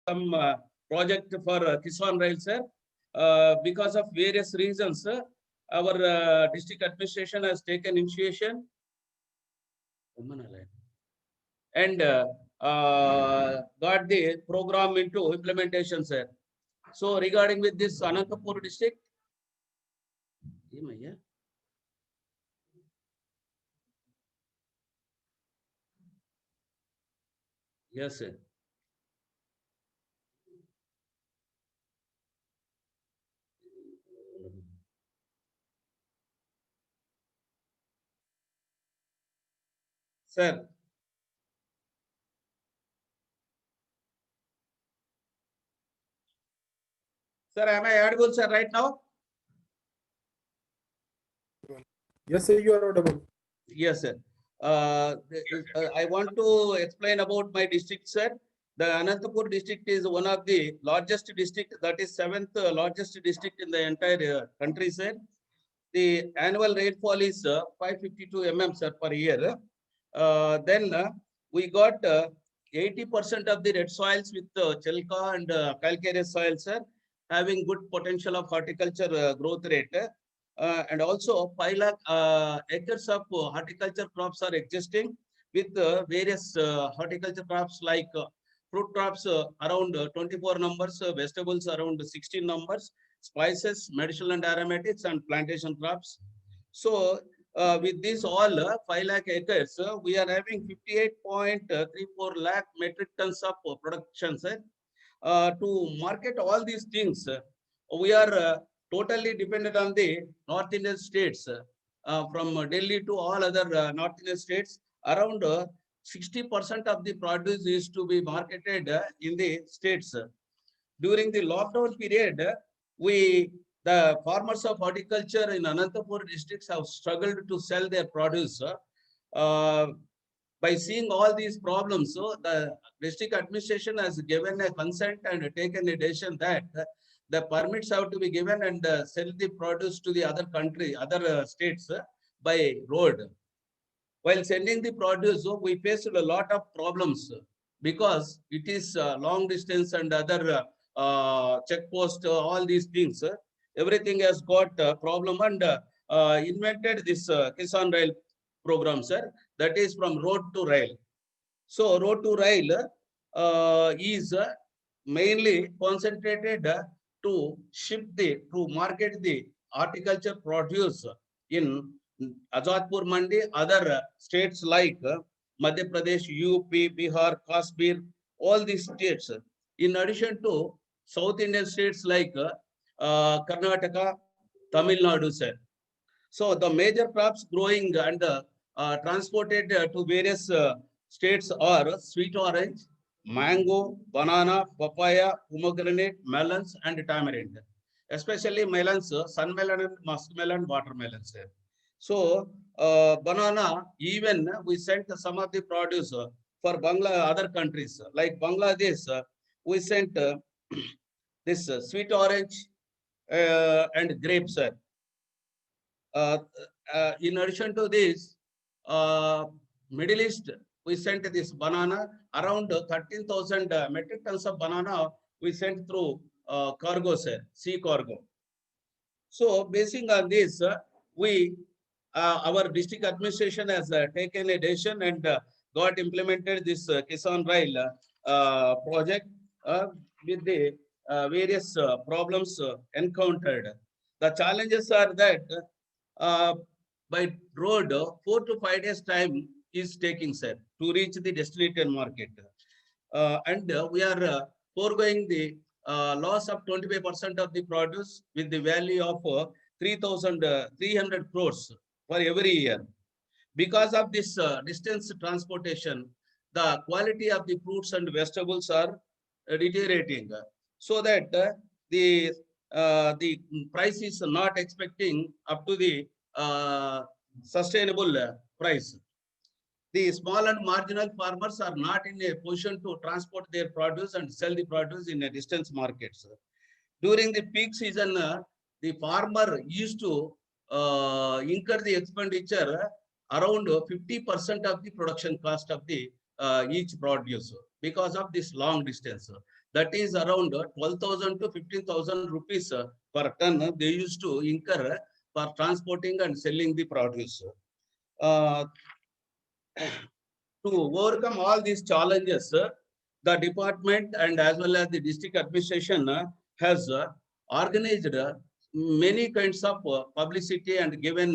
some project for Kisan Rail, sir. Because of various reasons, our district administration has taken initiation and got the program into implementation, sir. So regarding with this Anantapur district, yes, sir. Sir, sir, am I audible, sir, right now? Yes, sir, you are audible. Yes, sir. I want to explain about my district, sir. The Anantapur district is one of the largest district, that is seventh largest district in the entire country, sir. The annual rainfall is 552 mm, sir, per year. Then we got 80% of the red soils with chalca and calcareous soils, sir, having good potential of horticulture growth rate. And also 5 lakh acres of horticulture crops are existing with various horticulture crops like fruit crops around 24 numbers, vegetables around 16 numbers, spices, medicinal and aromatics, and plantation crops. So with this all 5 lakh acres, we are having 58.34 lakh metric tons of production, sir. To market all these things, we are totally dependent on the North Indian states. From Delhi to all other North Indian states, around 60% of the produce is to be marketed in the states. During the lockdown period, the farmers of horticulture in Anantapur districts have struggled to sell their produce. Uh, by seeing all these problems, so the district administration has given a consent and taken a decision that the permits have to be given and sell the produce to the other country, other states by road. While sending the produce, we faced a lot of problems because it is long distance and other check post, all these things. Everything has got a problem and invented this Kisan Rail program, sir. That is from road to rail. So road to rail is mainly concentrated to market the horticulture produce in Azadpur Mandi, other states like Madhya Pradesh, UP, Bihar, Kashmir, all these states. In addition to South Indian states like Karnataka, Tamil Nadu, sir. So the major crops growing and transported to various states are sweet orange, mango, banana, papaya, pomegranate, melons, and tamarind. Especially melons, sun melon and musk melon, watermelon, sir. So banana, even we sent some of the produce for other countries like Bangladesh. We sent this sweet orange and grapes, sir. Uh, in addition to this, uh, Middle East, we sent this banana around 13,000 metric tons of banana we sent through cargo, sir, sea cargo. So, basing on this, our district administration has taken a decision and got implemented this Kisan Rail project with the various problems encountered. The challenges are that uh, by road, 4 to 5 days time is taking, sir, to reach the destination market. And we are foregoing the loss of 25% of the produce with the value of 3,300 crores for every year. Because of this distance transportation, the quality of the fruits and vegetables are deteriorating. So that the price is not expecting up to the sustainable price. The small and marginal farmers are not in a position to transport their produce and sell the produce in a distance markets. During the peak season, the farmer used to incur the expenditure around 50% of the production cost of the each produce because of this long distance. that is around 12,000 to 15,000 rupees per ton they used to incur for transporting and selling the produce. Uh, to overcome all these challenges, the department and as well as the district administration has organized many kinds of publicity and given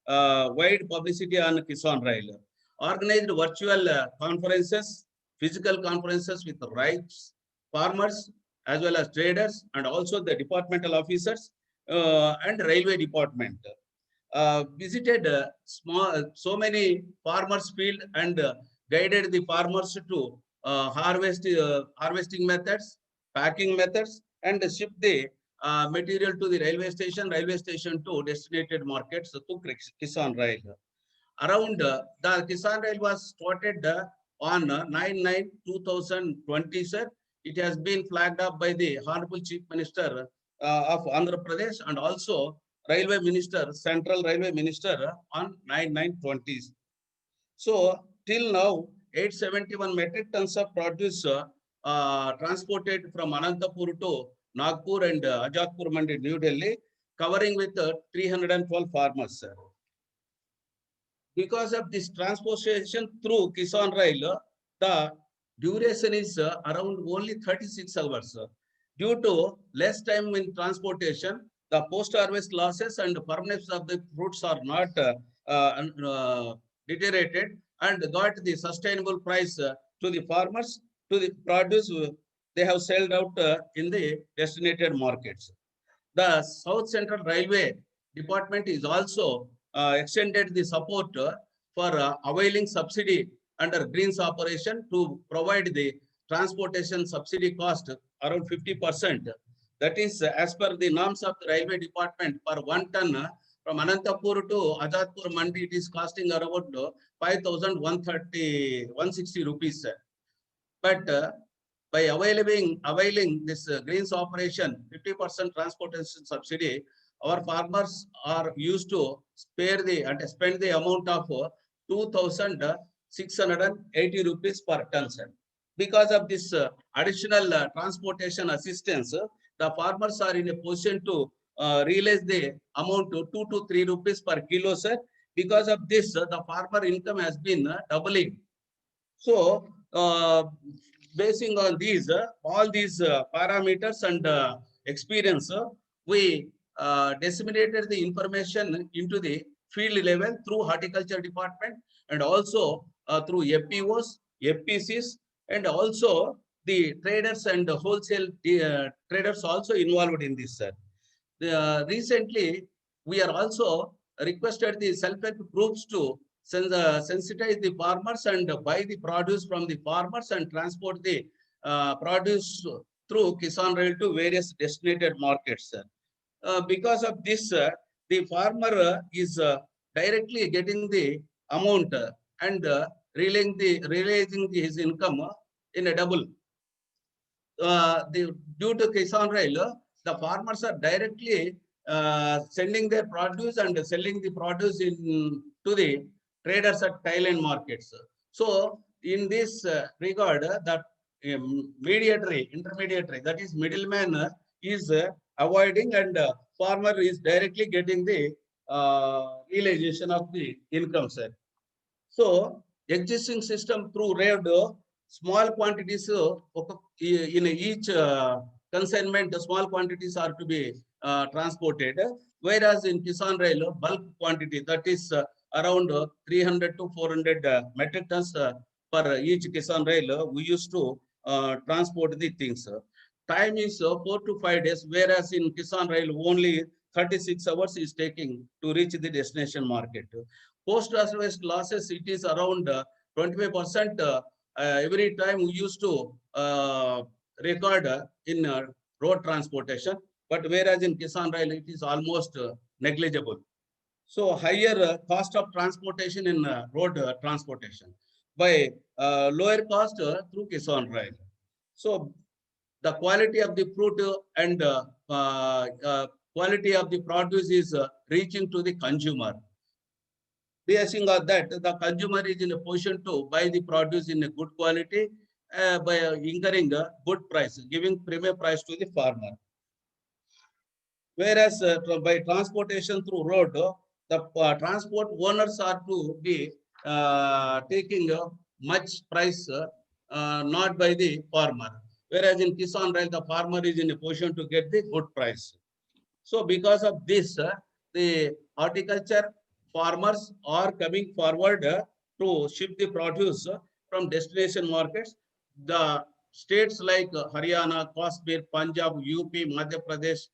wide publicity on Kisan Rail. Organized virtual conferences, physical conferences with rights, farmers, as well as traders, and also the departmental officers and railway department. Visited so many farmers field and guided the farmers to harvesting methods, packing methods, and ship the material to the railway station to destinated markets to Kisan Rail. Around the Kisan Rail was started on 9/9/2020, sir. It has been flagged up by the Honorable Chief Minister of Andhra Pradesh and also Railway Minister, Central Railway Minister on 9/9/20. So till now, 871 metric tons of produce transported from Anantapur to Nagpur and Ajatpur Mandi, New Delhi, covering with 312 farmers, sir. Because of this transportation through Kisan Rail, the duration is around only 36 hours. Due to less time in transportation, the post-harvest losses and firmness of the fruits are not deteriorated and got the sustainable price to the farmers, to the produce they have sold out in the destinated markets. The South Central Railway Department is also extended the support for availing subsidy under Greens operation to provide the transportation subsidy cost around 50%. That is as per the norms of the Railway Department per 1 ton from Anantapur to Ajatpur Mandi, it is costing around 5,160 rupees. But by availing this Greens operation 50% transportation subsidy, our farmers are used to spare the and spend the amount of 2,680 rupees per ton, sir. Because of this additional transportation assistance, the farmers are in a position to realize the amount to 2 to 3 rupees per kilo, sir. Because of this, the farmer income has been doubling. So, basing on these, all these parameters and experience, we disseminated the information into the field level through horticulture department and also through FPOs, FPCs, and also the traders and the wholesale traders also involved in this, sir. Recently, we are also requested the self-help groups to sensitize the farmers and buy the produce from the farmers and transport the produce through Kisan Rail to various designated markets, sir. Because of this, the farmer is directly getting the amount and realizing his income in a double. Due to Kisan Rail, the farmers are directly sending their produce and selling the produce to the traders at Thailand markets. So, in this regard, that intermediary, that is middleman is avoiding and farmer is directly getting the realization of the income, sir. So, existing system through RAID, small quantities in each consignment, small quantities are to be transported, whereas in Kisan Rail, bulk quantity, that is around 300 to 400 metric tons per each Kisan Rail, we used to transport the things. Time is 4 to 5 days, whereas in Kisan Rail, only 36 hours is taking to reach the destination market. Post-harvest losses, it is around 25%. Every time we used to record in road transportation, but whereas in Kisan Rail, it is almost negligible. So higher cost of transportation in road transportation by lower cost through Kisan Rail. So the quality of the fruit and quality of the produce is reaching to the consumer. Basing on that, the consumer is in a position to buy the produce in a good quality by incurring a good price, giving premium price to the farmer. Whereas by transportation through road, the transport owners are to be taking much price, not by the farmer. Whereas in Kisan Rail, the farmer is in a position to get the good price. So because of this, the horticulture farmers are coming forward to ship the produce from destination markets. The states like Haryana, Kashmir, Punjab, UP, Madhya Pradesh,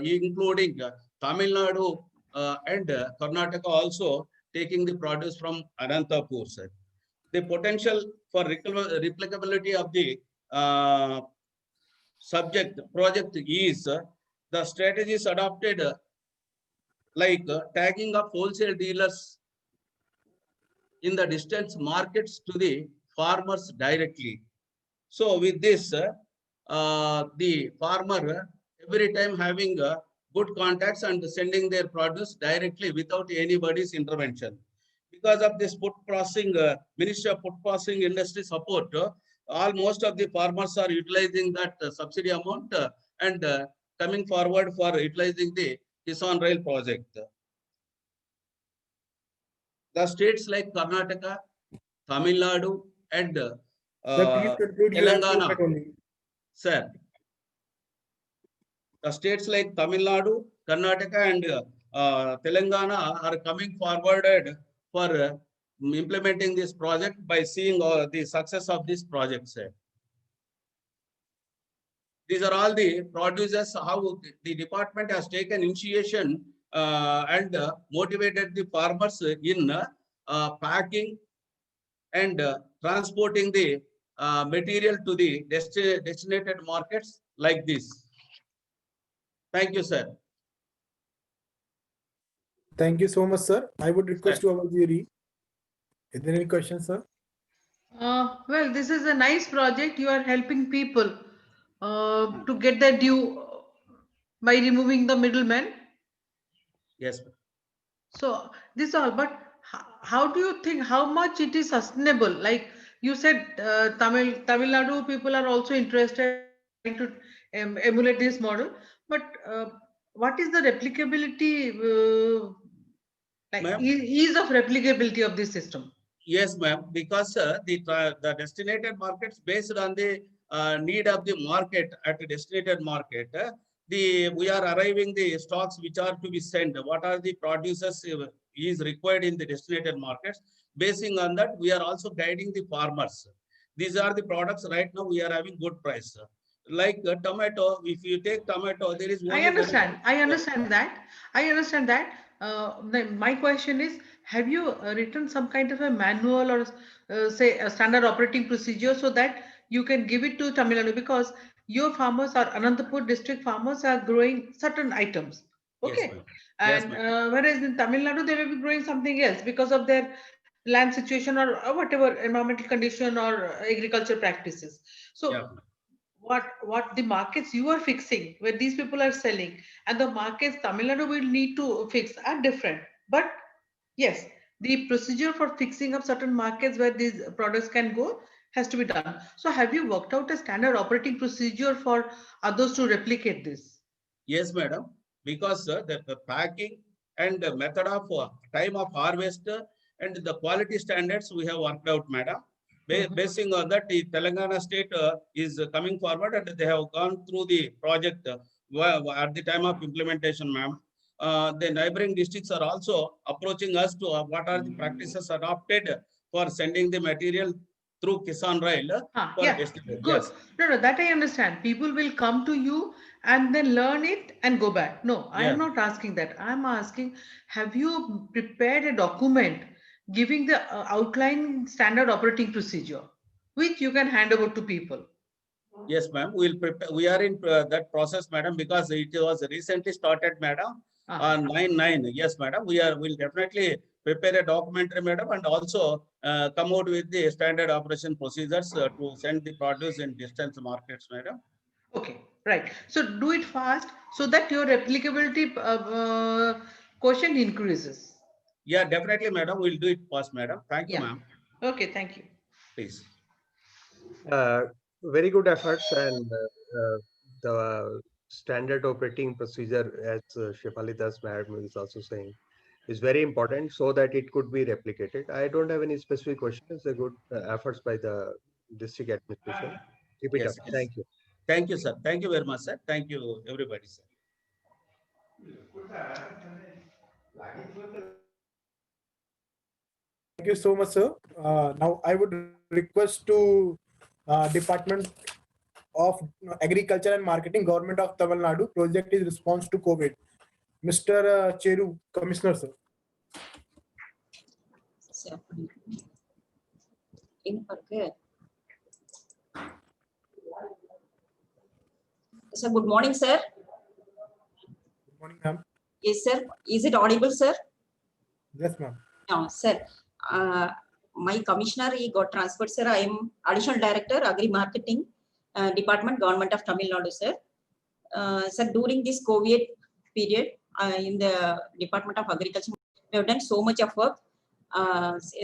including Tamil Nadu and Karnataka also taking the produce from Anantapur, sir. The potential for replicability of the subject project is the strategies adopted like tagging of wholesale dealers in the distance markets to the farmers directly. So with this, the farmer every time having good contacts and sending their produce directly without anybody's intervention. Because of this food processing, Ministry of Food Processing Industry support, most of the farmers are utilizing that subsidy amount and coming forward for utilizing the Kisan Rail project. The states like Karnataka, Tamil Nadu, and Sir, please conclude. You have 2 Telangana, minutes only. sir, the states like Tamil Nadu, Karnataka, and Telangana are coming forwarded for implementing this project by seeing the success of this project, sir. These are all the producers, how the department has taken initiation and motivated the farmers in packing and transporting the material to the destinated markets like this. Thank you, sir. Thank you so much, sir. I would request to our jury. Is there any questions, sir? Well, this is a nice project. You are helping people to get their due by removing the middlemen. Yes, ma'am. So this all, but how do you think how much it is sustainable? Like you said, Tamil Nadu people are also interested trying to emulate this model. But what is the replicability, like Ma'am? ease of replicability of this system? Yes, ma'am, because the destinated markets based on the need of the market at the destinated market, we are arriving the stocks which are to be sent. What are the producers is required in the destinated markets? Basing on that, we are also guiding the farmers. These are the products right now we are having good price. Like tomato, if you take tomato, there is only I understand. I Yeah. understand that. I understand that. My question is, have you written some kind of a manual or say a standard operating procedure so that you can give it to Tamil Nadu, because your farmers are Anantapur district farmers are growing certain items. Yes, Okay. ma'am. Yes, And ma'am. whereas in Tamil Nadu, they may be growing something else because of their land situation or whatever environmental condition or agriculture practices. Yeah. So what the markets you are fixing where these people are selling and the markets Tamil Nadu will need to fix are different. But yes, the procedure for fixing up certain markets where these products can go has to be done. So have you worked out a standard operating procedure for others to replicate this? Yes, madam. Because the packing and the method of time of harvest and the quality standards we have worked out, madam. Basing on that, the Telangana state is coming forward and they have gone through the project at the time of implementation, ma'am. The neighboring districts are also approaching us to what are the practices adopted for sending the material through Kisan Rail for Yeah, destination. good. Yes. No, that I understand. People will come to you and then learn it and go back. No, I am Yes. not asking that. I'm asking, have you prepared a document giving the outline standard operating procedure, which you can hand over to people? Yes, ma'am. We'll prepare. We are in that process, madam, because it was recently started, madam. On 9/9. Yes, madam. We'll definitely prepare a documentary, madam, and also come out with the standard operation procedures to send the produce in distance markets, madam. Okay, right. So do it fast so that your replicability quotient increases. Yeah, definitely, madam. We'll do it fast, madam. Thank you, Yeah. ma'am. Okay, thank you. Please. Very good efforts, and the standard operating procedure, as Shefalidas Madam is also saying, is very important so that it could be replicated. I don't have any specific questions. The good efforts by the district administration. Keep it Yes, up. yes. Thank you. Thank you, sir. Thank you very much, sir. Thank you, everybody, sir. Thank you so much, sir. Now I would request to Department of Agriculture and Marketing, Government of Tamil Nadu, project is response to COVID. Mr. Cheru, Commissioner, sir. Sir, good morning, sir. Good morning, ma'am. Yes, sir. Is it audible, sir? Yes, ma'am. No, sir. My commissioner, he got transferred, sir. I am additional director, agri marketing department, government of Tamil Nadu, sir. Sir, during this COVID period, in the Department of Agriculture, we have done so much of work.